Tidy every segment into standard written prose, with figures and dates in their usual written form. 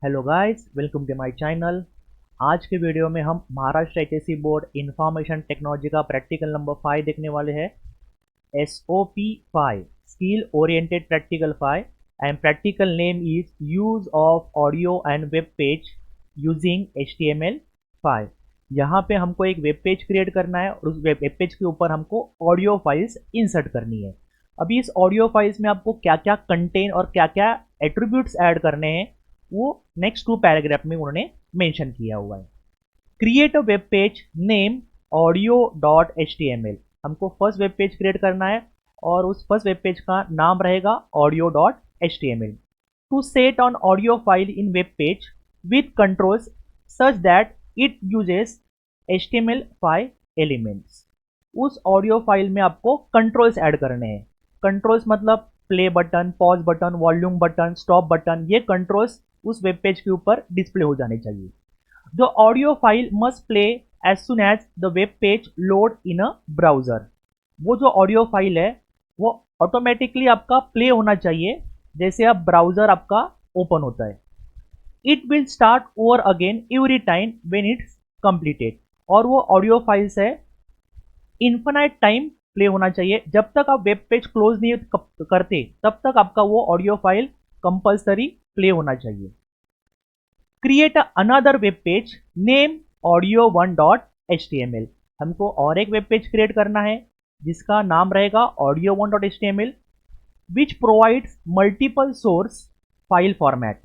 Hello guys, welcome to my channel. आज के video में हम Maharashtra HSC board information technology का प्रैक्टिकल नंबर 5 देखने वाले हैं। SOP 5 skill oriented practical 5 and practical name is use of audio and web page using HTML5। यहाँ पे हमको एक वेब पेज क्रिएट करना है और उस वेब पेज के ऊपर हमको ऑडियो फाइल्स इंसर्ट करनी है। अभी इस ऑडियो फाइल्स में आपको क्या क्या कंटेन और क्या क्या एट्रीब्यूट्स ऐड करने हैं वो नेक्स्ट 2 पैराग्राफ में उन्होंने मेंशन किया हुआ है। Create a web page name audio dot HTML। हमको फर्स्ट वेब पेज क्रिएट करना है और उस फर्स्ट वेब पेज का नाम रहेगा audio dot HTML। To set on audio file in web page with controls such that it uses HTML5 elements. उस audio file में आपको कंट्रोल्स ऐड करने हैं। कंट्रोल्स मतलब play button, pause button, volume button, stop button, ये controls उस web page के ऊपर डिस्प्ले हो जाने चाहिए। The audio file must play as soon as the web page load in a browser. वो जो ऑडियो फाइल है वो ऑटोमेटिकली आपका प्ले होना चाहिए जैसे आप ब्राउजर आपका ओपन होता है। It will start over again every time when it's completed. और वो ऑडियो फाइल्स है इन्फिनाइट टाइम प्ले होना चाहिए। जब तक आप वेब पेज क्लोज नहीं करते तब तक आपका वो ऑडियो फाइल कंपल्सरी प्ले होना चाहिए। Create another web page name audio1.html। हमको और एक वेब पेज क्रिएट करना है जिसका नाम रहेगा audio1.html which provides multiple source file format.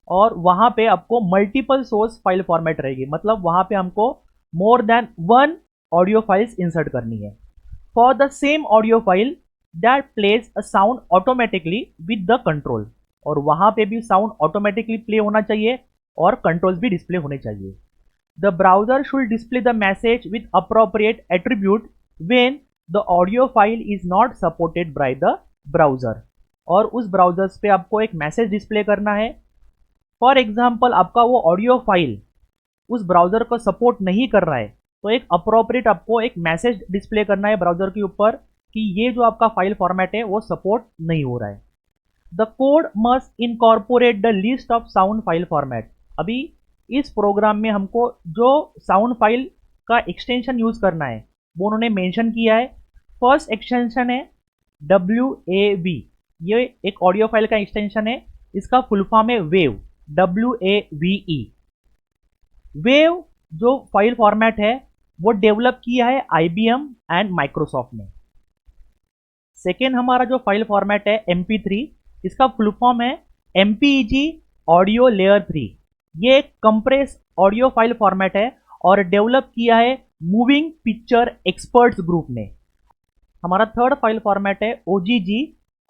और वहां पे आपको मल्टीपल सोर्स फाइल फॉर्मेट रहेगी, मतलब वहां पे हमको more than one audio files insert करनी है। For the same audio file that plays a sound automatically with the control. और वहां पे भी साउंड ऑटोमेटिकली प्ले होना चाहिए और कंट्रोल्स भी डिस्प्ले होने चाहिए। The browser should display the message with appropriate attribute when the audio file is not supported by the browser. और उस ब्राउजर्स पे आपको एक मैसेज डिस्प्ले करना है। फॉर एग्जाम्पल आपका वो ऑडियो फाइल उस ब्राउजर को सपोर्ट नहीं कर रहा है तो एक अप्रोप्रिएट आपको एक मैसेज डिस्प्ले करना है ब्राउजर के ऊपर कि ये जो आपका फाइल फॉर्मेट है वो सपोर्ट नहीं हो रहा है। The code must incorporate the list of sound file format. अभी इस प्रोग्राम में हमको जो साउंड फाइल का एक्सटेंशन यूज करना है वो उन्होंने मेंशन किया है। फर्स्ट एक्सटेंशन है WAV। ये एक ऑडियो फाइल का एक्सटेंशन है, इसका फुल फॉर्म है वेव, WAVE। वेव जो फाइल फॉर्मेट है वो डेवलप किया है IBM एंड माइक्रोसॉफ्ट ने। सेकेंड हमारा जो फाइल फॉर्मेट है MP3, इसका फुल फॉर्म है MPEG ऑडियो लेयर 3। ये एक कंप्रेस ऑडियो फाइल फॉर्मेट है और डेवलप किया है मूविंग पिक्चर एक्सपर्ट्स ग्रुप ने। हमारा थर्ड फाइल फॉर्मेट है OGG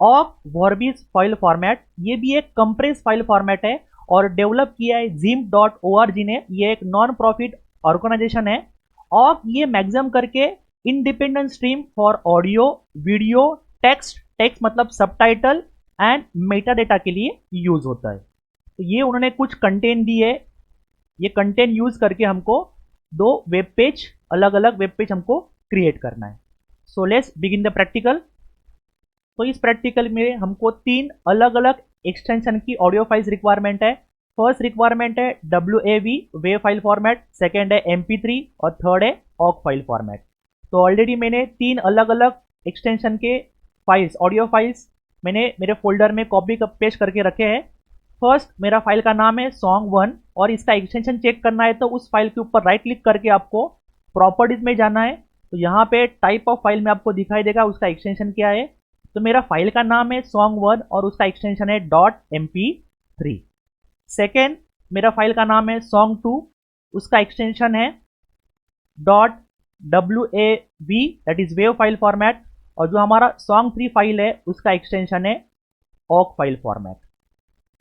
ऑक वॉर्बिस फाइल फॉर्मेट। ये भी एक कंप्रेस फाइल फॉर्मेट है और डेवलप किया है zim.org ने। ये एक नॉन प्रॉफिट ऑर्गेनाइजेशन है। ऑक ये मैक्सिमम करके independent stream for audio, video, text मतलब सबटाइटल एंड मेटा डेटा के लिए यूज होता है। तो ये उन्होंने कुछ कंटेंट दी है, ये कंटेंट यूज करके हमको दो वेब पेज, अलग अलग वेब पेज हमको क्रिएट करना है। So let's begin the practical. तो इस प्रैक्टिकल में हमको 3 अलग अलग एक्सटेंशन की ऑडियो फाइल्स रिक्वायरमेंट है। फर्स्ट रिक्वायरमेंट है WAV wave file format, second है MP3 और थर्ड है ऑक फाइल फॉर्मेट। तो ऑलरेडी मैंने 3 अलग अलग एक्सटेंशन के फाइल्स, ऑडियो फाइल्स मैंने मेरे फोल्डर में कॉपी पेस्ट करके रखे हैं। फर्स्ट मेरा फाइल का नाम है song1 और इसका एक्सटेंशन चेक करना है तो उस फाइल के ऊपर राइट क्लिक करके आपको प्रॉपर्टीज में जाना है। तो यहाँ पे टाइप ऑफ फाइल में आपको दिखाई देगा उसका एक्सटेंशन क्या है। तो मेरा फाइल का नाम है song1 और उसका एक्सटेंशन है .mp3। सेकेंड मेरा फाइल का नाम है song2, उसका एक्सटेंशन है .wav that is wave file format. और जो हमारा song3 फाइल है उसका एक्सटेंशन है awk फाइल फॉर्मेट।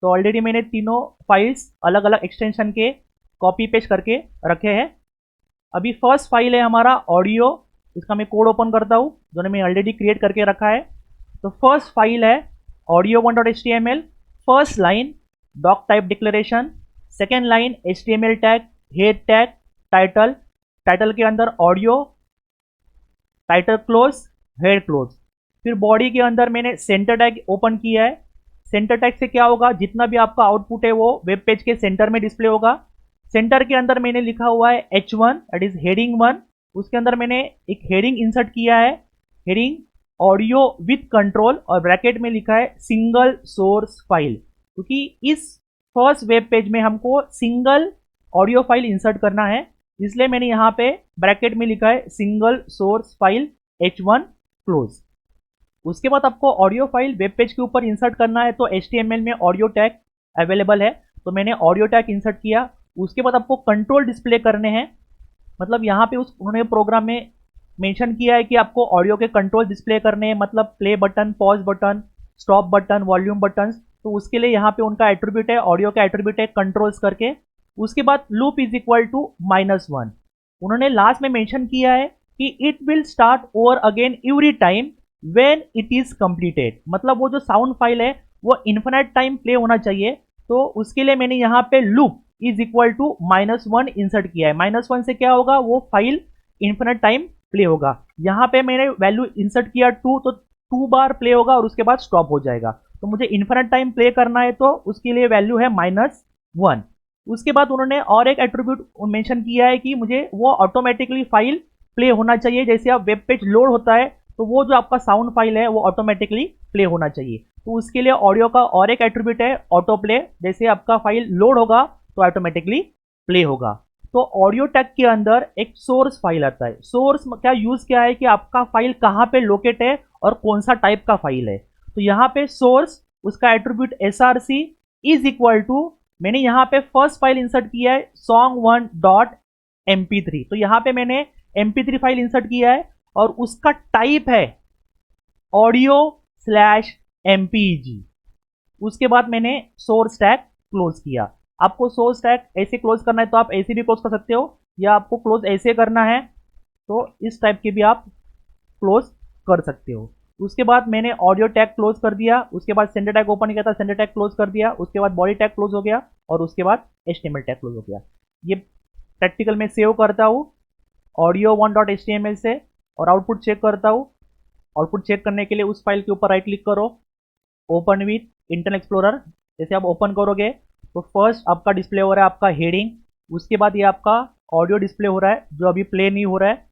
तो ऑलरेडी मैंने तीनों फाइल्स अलग अलग एक्सटेंशन के कॉपी पेस्ट करके रखे हैं। अभी फर्स्ट फाइल है हमारा ऑडियो, इसका मैं कोड ओपन करता हूँ जो मैंने ऑलरेडी क्रिएट करके रखा है। तो फर्स्ट फाइल है audio1.html। First line doc type declaration, second line HTML tag, head tag, title, title के अंदर audio, title close, head close. फिर बॉडी के अंदर मैंने सेंटर टैग ओपन किया है। सेंटर टैग से क्या होगा, जितना भी आपका आउटपुट है वो वेब पेज के सेंटर में डिस्प्ले होगा। सेंटर के अंदर मैंने लिखा हुआ है H1 दैट इज हेडिंग 1, उसके अंदर मैंने एक हेडिंग इंसर्ट किया है, हेडिंग ऑडियो विथ कंट्रोल, और ब्रैकेट में लिखा है सिंगल सोर्स फाइल, क्योंकि इस फर्स्ट वेब पेज में हमको सिंगल ऑडियो फाइल इंसर्ट करना है, इसलिए मैंने यहाँ पे ब्रैकेट में लिखा है single source file H1 close. उसके बाद आपको ऑडियो फाइल वेब पेज के ऊपर इंसर्ट करना है, तो HTML में ऑडियो टैग अवेलेबल है, तो मैंने ऑडियो टैग इंसर्ट किया। उसके बाद आपको कंट्रोल डिस्प्ले करने हैं, मतलब यहाँ पे उन्होंने प्रोग्राम में मेंशन किया है कि आपको ऑडियो के कंट्रोल डिस्प्ले करने हैं, मतलब play button, pause button, stop button, volume button, तो उसके लिए यहाँ पे उनका एट्रीब्यूट है, ऑडियो का एट्रीब्यूट है कंट्रोल्स करके। उसके बाद लूप इज इक्वल टू -1, उन्होंने लास्ट में मेंशन किया है कि it will start over again every time when it is completed, मतलब वो जो साउंड फाइल है वो इन्फिनिट टाइम प्ले होना चाहिए, तो उसके लिए मैंने यहाँ पे loop is equal to -1 insert किया है। -1 से क्या होगा, वो फाइल इन्फिनिट टाइम प्ले होगा। यहाँ पे मैंने वैल्यू इंसर्ट किया 2, तो 2 बार प्ले होगा और उसके बाद स्टॉप हो जाएगा, तो मुझे इन्फिनिट टाइम प्ले करना है, तो उसके लिए वैल्यू है -1। उसके बाद उन्होंने और एक एट्रीब्यूट मेंशन किया है कि मुझे वो ऑटोमेटिकली फाइल प्ले होना चाहिए, जैसे आप वेब पेज लोड होता है तो वो जो आपका साउंड फाइल है वो ऑटोमेटिकली प्ले होना चाहिए, तो उसके लिए ऑडियो का और एक एट्रीब्यूट है ऑटो प्ले, जैसे आपका फाइल लोड होगा तो ऑटोमेटिकली प्ले होगा। तो ऑडियो टैग के अंदर एक सोर्स फाइल आता है। सोर्स क्या यूज किया है कि आपका फाइल कहाँ पे लोकेट है और कौन सा टाइप का फाइल है, तो यहाँ पे सोर्स उसका attribute src is equal to, मैंने यहाँ पे फर्स्ट फाइल इंसर्ट किया है song1.mp3, तो यहाँ पे मैंने mp3 फाइल इंसर्ट किया है और उसका टाइप है audio/mpeg। उसके बाद मैंने सोर्स टैग क्लोज किया। आपको सोर्स टैग ऐसे क्लोज करना है तो आप ऐसे भी क्लोज कर सकते हो, या आपको क्लोज ऐसे करना है तो इस टाइप के भी आप क्लोज कर सकते हो। उसके बाद मैंने ऑडियो टैग क्लोज कर दिया, उसके बाद सेंटर टैग ओपन किया था, सेंटर टैग क्लोज कर दिया, उसके बाद बॉडी टैग क्लोज हो गया और उसके बाद HTML टैग क्लोज हो गया। ये प्रैक्टिकल में सेव करता हूँ audio1.html से और आउटपुट चेक करता हूँ। आउटपुट चेक करने के लिए उस फाइल के ऊपर राइट क्लिक करो, ओपन विथ इंटरनेट एक्सप्लोरर, जैसे आप ओपन करोगे तो फर्स्ट आपका डिस्प्ले हो रहा है आपका हेडिंग, उसके बाद ये आपका ऑडियो डिस्प्ले हो रहा है जो अभी प्ले नहीं हो रहा है।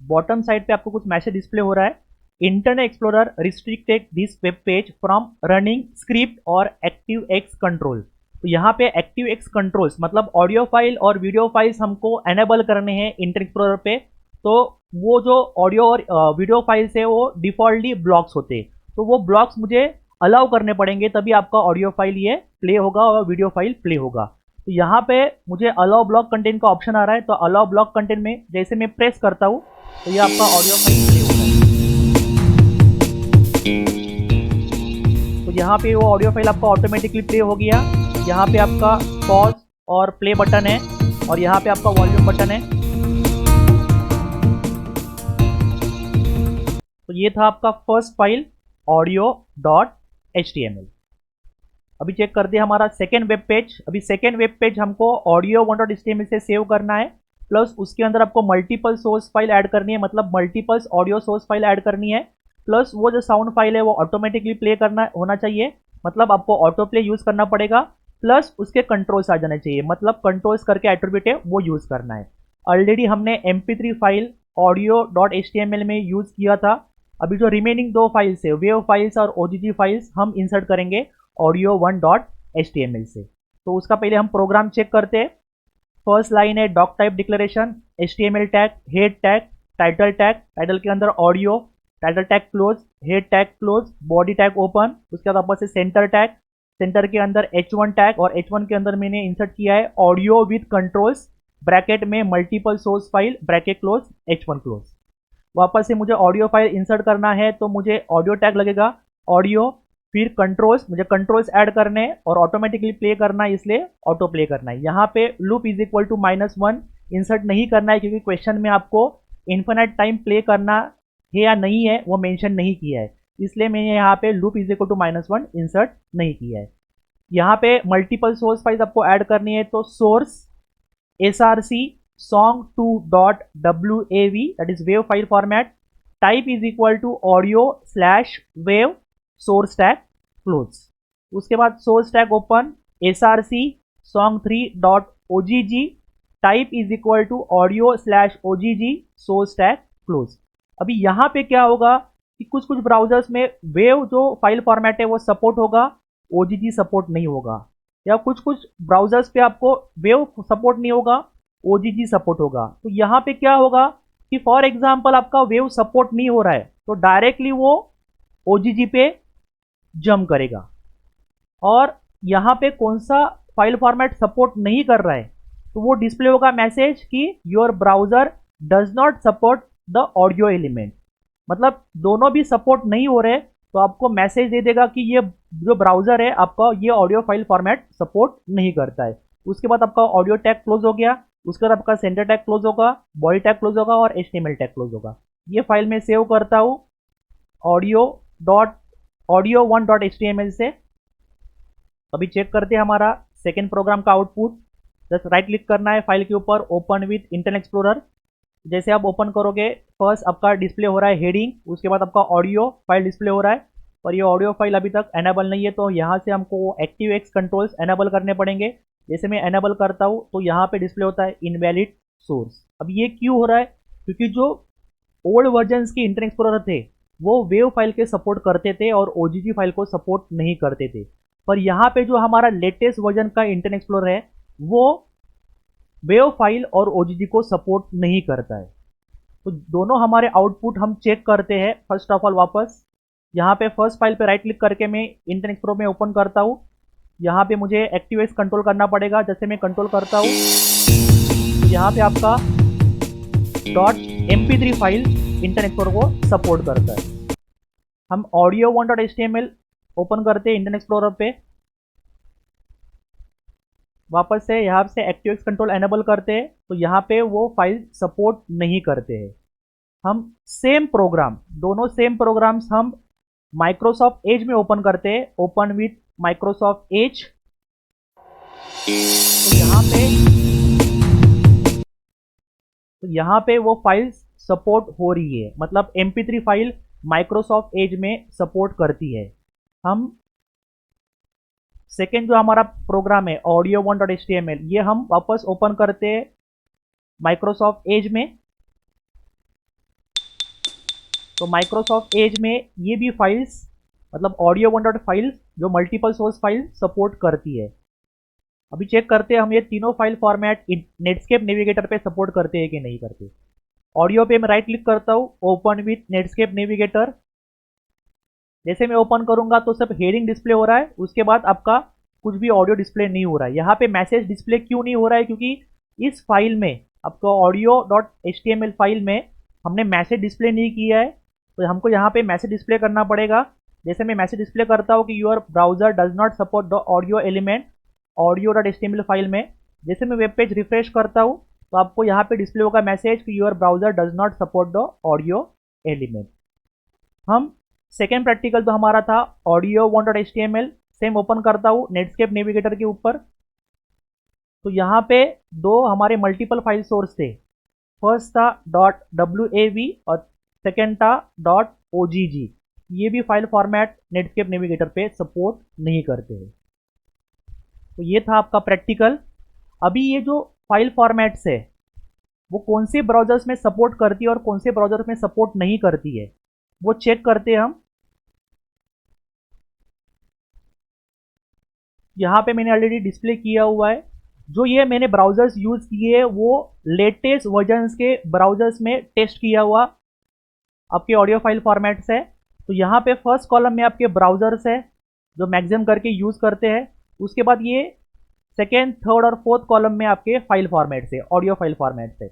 बॉटम साइड पे आपको कुछ मैसेज डिस्प्ले हो रहा है, internet explorer restricted this web page from running script और ActiveX कंट्रोल। तो यहाँ पे ActiveX कंट्रोल्स मतलब ऑडियो फाइल और वीडियो फाइल्स हमको एनेबल करने हैं इंटरनेट एक्सप्लोरर पे, तो वो जो ऑडियो और वीडियो फाइल्स है वो डिफॉल्टली ब्लॉक्स होते हैं, तो वो ब्लॉक्स मुझे अलाउ करने पड़ेंगे, तभी आपका ऑडियो फाइल ये प्ले होगा और वीडियो फाइल प्ले होगा। तो यहाँ पे मुझे अलाउ ब्लॉक कंटेंट का ऑप्शन आ रहा है, तो अलाउ ब्लॉक कंटेंट में जैसे मैं प्रेस करता हूँ तो ये आपका ऑडियो फाइल प्ले होगा। तो यहाँ पे वो ऑडियो फाइल आपका ऑटोमेटिकली प्ले हो गया। यहाँ पे आपका पॉज और प्ले बटन है और यहाँ पे आपका वॉल्यूम बटन है। तो ये था आपका फर्स्ट फाइल audio.html। अभी चेक कर दिया हमारा सेकेंड वेब पेज। अभी सेकेंड वेब पेज हमको audio1.html से सेव करना है, प्लस उसके अंदर आपको मल्टीपल सोर्स फाइल ऐड करनी है, मतलब multiples audio source file add करनी है, प्लस वो जो साउंड फाइल है वो ऑटोमेटिकली प्ले करना होना चाहिए, मतलब आपको ऑटो प्ले यूज करना पड़ेगा, प्लस उसके कंट्रोल्स आ जाने चाहिए, मतलब कंट्रोल्स करके एट्रीब्यूट है वो यूज करना है। ऑलरेडी हमने mp3 फाइल audio.html में यूज किया था। अभी जो रिमेनिंग दो फाइल्स है वेव फाइल्स और ogg फाइल्स हम इंसर्ट करेंगे audio1.html से। तो उसका पहले हम प्रोग्राम चेक करते हैं। फर्स्ट लाइन है doc type declaration, HTML tag, head tag, title tag, title के अंदर audio, title tag close, head tag close, body tag open, उसके बाद वापस से सेंटर टैग, सेंटर के अंदर H1 टैग और H1 के अंदर मैंने इंसर्ट किया है ऑडियो विथ कंट्रोल्स ब्रैकेट में multiple source file bracket close H1 close. वापस से मुझे ऑडियो फाइल इंसर्ट करना है तो मुझे ऑडियो टैग लगेगा, ऑडियो फिर कंट्रोल्स, मुझे कंट्रोल्स ऐड करने हैं और ऑटोमेटिकली प्ले करना है इसलिए ऑटो प्ले करना है। यहाँ पे loop is equal to -1 insert नहीं करना है क्योंकि क्वेश्चन में आपको इन्फिनिट टाइम प्ले करना है या नहीं है वो मेंशन नहीं किया है, इसलिए मैंने यहाँ पे loop is equal to -1 insert नहीं किया है। यहाँ पे मल्टीपल सोर्स फाइल्स आपको ऐड करनी है, तो source src song2.wav that is wave file format, type is equal to audio/wave, source tag close। उसके बाद source tag open, src song3.ogg, type is equal to audio/ogg, source tag close. अभी यहाँ पे क्या होगा कि कुछ कुछ ब्राउजर्स में वेव जो फाइल फॉर्मेट है वो सपोर्ट होगा, ओजीजी सपोर्ट नहीं होगा, या कुछ कुछ ब्राउजर्स पे आपको वेव सपोर्ट नहीं होगा, ओजीजी सपोर्ट होगा। तो यहाँ पे क्या होगा कि फॉर एग्जांपल आपका वेव सपोर्ट नहीं हो रहा है तो डायरेक्टली वो ओजीजी पे जंप करेगा। और यहाँ पे कौन सा फाइल फॉर्मेट सपोर्ट नहीं कर रहा है तो वो डिस्प्ले होगा मैसेज कि your browser does not support the audio element. मतलब दोनों भी सपोर्ट नहीं हो रहे तो आपको मैसेज दे देगा कि ये जो ब्राउजर है आपका ये ऑडियो फाइल फॉर्मेट सपोर्ट नहीं करता है। उसके बाद आपका ऑडियो टैग क्लोज हो गया, उसके बाद आपका सेंटर टैग क्लोज होगा, बॉडी टैग क्लोज होगा और एचटीएमएल टैग क्लोज होगा। ये फाइल में सेव करता हूँ audio1.html से। अभी चेक करते हैं हमारा सेकेंड प्रोग्राम का आउटपुट। जस्ट राइट क्लिक करना है फाइल के ऊपर, ओपन विथ इंटरनेट एक्सप्लोरर। जैसे आप ओपन करोगे फर्स्ट आपका डिस्प्ले हो रहा है हेडिंग, उसके बाद आपका ऑडियो फाइल डिस्प्ले हो रहा है, और ये ऑडियो फाइल अभी तक एनेबल नहीं है तो यहाँ से हमको ActiveX कंट्रोल्स एनेबल करने पड़ेंगे। जैसे मैं एनेबल करता हूँ तो यहाँ पे डिस्प्ले होता है इनवैलिड सोर्स। अब ये क्यों हो रहा है? क्योंकि जो ओल्ड वर्जन्स के इंटरनेट एक्सप्लोरर थे वो वेव फाइल के सपोर्ट करते थे और ओजीजी फाइल को सपोर्ट नहीं करते थे, पर यहाँ पे जो हमारा लेटेस्ट वर्जन का इंटरनेट एक्सप्लोरर है वो वेव फाइल और ओजीजी को सपोर्ट नहीं करता है। तो दोनों हमारे आउटपुट हम चेक करते हैं। फर्स्ट ऑफ ऑल वापस यहाँ पे फर्स्ट फाइल पे राइट क्लिक करके मैं इंटरनेट एक्सप्लोरर में ओपन करता हूँ। यहाँ पे मुझे ActiveX कंट्रोल करना पड़ेगा। जैसे मैं कंट्रोल करता हूँ तो यहाँ पे आपका .mp3 फाइल इंटरनेट एक्सप्लोरर को सपोर्ट करता है। हम audio1.html ओपन करते हैं इंटरनेट एक्सप्लोरर पे, वापस से यहाँ से ActiveX कंट्रोल एनेबल करते हैं तो यहाँ पे वो फाइल सपोर्ट नहीं करते हैं। हम सेम प्रोग्राम, दोनों सेम प्रोग्राम्स हम माइक्रोसॉफ्ट एज में ओपन करते हैं, ओपन विथ माइक्रोसॉफ्ट एज। तो यहाँ पे वो फाइल्स सपोर्ट हो रही है, मतलब mp3 फाइल माइक्रोसॉफ्ट एज में सपोर्ट करती है। हम सेकेंड जो हमारा प्रोग्राम है audio1.html ये हम वापस ओपन करते हैं माइक्रोसॉफ्ट एज में। तो माइक्रोसॉफ्ट एज में ये भी फाइल्स, मतलब audio1 फाइल्स जो मल्टीपल सोर्स फाइल सपोर्ट करती है। अभी चेक करते हैं हम ये तीनों फाइल फॉर्मेट नेटस्केप नेविगेटर पे सपोर्ट करते हैं कि नहीं करते। ऑडियो पे मैं राइट क्लिक करता हूँ, ओपन विथ नेटस्केप नेविगेटर। जैसे मैं ओपन करूंगा तो सब हेडिंग डिस्प्ले हो रहा है, उसके बाद आपका कुछ भी ऑडियो डिस्प्ले नहीं हो रहा है। यहाँ पे मैसेज डिस्प्ले क्यों नहीं हो रहा है? क्योंकि इस फाइल में आपको audio.html फाइल में हमने मैसेज डिस्प्ले नहीं किया है, तो हमको यहाँ पे मैसेज डिस्प्ले करना पड़ेगा। जैसे मैं मैसेज डिस्प्ले करता हूँ कि your browser does not support the audio element audio.html file में, जैसे मैं वेब पेज रिफ्रेश करता हूँ तो आपको यहाँ पे डिस्प्ले होगा मैसेज कि your browser does not support the audio element. हम सेकेंड प्रैक्टिकल जो हमारा था audio1.html सेम ओपन करता हूँ नेटस्केप नेविगेटर के ऊपर। तो यहाँ पे दो हमारे मल्टीपल फाइल सोर्स थे, फर्स्ट था .wav और सेकेंड था .ogg। ये भी फाइल फॉर्मेट नेटस्केप नेविगेटर पे सपोर्ट नहीं करते हैं। तो ये था आपका प्रैक्टिकल। अभी ये जो फाइल फॉर्मेट्स है वो कौन से ब्राउजर्स में सपोर्ट करती है और कौन से ब्राउजर्स में सपोर्ट नहीं करती है वो चेक करते हैं हम। यहाँ पे मैंने ऑलरेडी डिस्प्ले किया हुआ है। जो ये मैंने ब्राउजर्स यूज किए वो लेटेस्ट वर्जन्स के ब्राउजर्स में टेस्ट किया हुआ आपके ऑडियो फाइल फॉर्मेट्स है। तो यहाँ पे फर्स्ट कॉलम में आपके ब्राउजर्स है जो मैक्सिमम करके यूज करते हैं। उसके बाद ये सेकेंड, थर्ड और फोर्थ कॉलम में आपके फाइल फॉर्मेट्स है, ऑडियो फाइल फॉर्मेट्स है।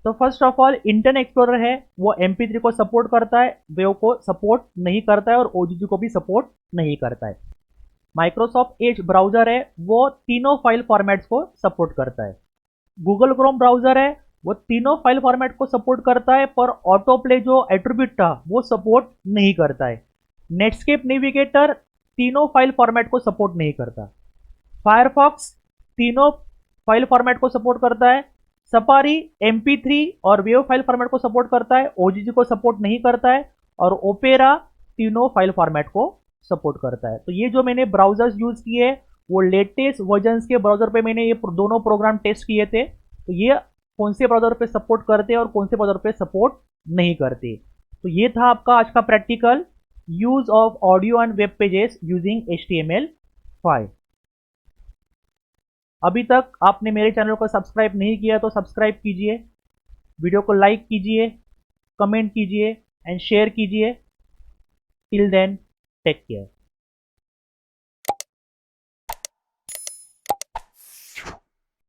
तो first of all internet explorer है वो mp3 को सपोर्ट करता है, वेव को सपोर्ट नहीं करता है और ओजीजी को भी सपोर्ट नहीं करता है। माइक्रोसॉफ्ट एज ब्राउजर है वो तीनों फाइल फॉर्मेट्स को सपोर्ट करता है। गूगल क्रोम ब्राउजर है वो तीनों फाइल फॉर्मेट को सपोर्ट करता है, पर ऑटो प्ले जो एट्रीब्यूट था वो सपोर्ट नहीं करता है। नेटस्केप नेविगेटर तीनों फाइल फॉर्मेट को सपोर्ट नहीं करता। फायरफॉक्स तीनों फाइल फॉर्मेट को सपोर्ट करता है। सफारी mp3 और वेव फाइल फॉर्मेट को सपोर्ट करता है, ओजीजी को सपोर्ट नहीं करता है। और ओपेरा तीनों फाइल फॉर्मेट को सपोर्ट करता है। तो ये जो मैंने ब्राउजर्स यूज किए वो लेटेस्ट वर्जन्स के ब्राउजर पे मैंने ये दोनों प्रोग्राम टेस्ट किए थे। तो ये कौन से ब्राउजर पे सपोर्ट करते हैं और कौन से ब्राउजर पे सपोर्ट नहीं करते। तो ये था आपका आज का practical, use of audio and web pages using HTML5। अभी तक आपने मेरे चैनल को सब्सक्राइब नहीं किया तो सब्सक्राइब कीजिए, वीडियो को लाइक कीजिए, कमेंट कीजिए एंड शेयर कीजिए। Till then, take care.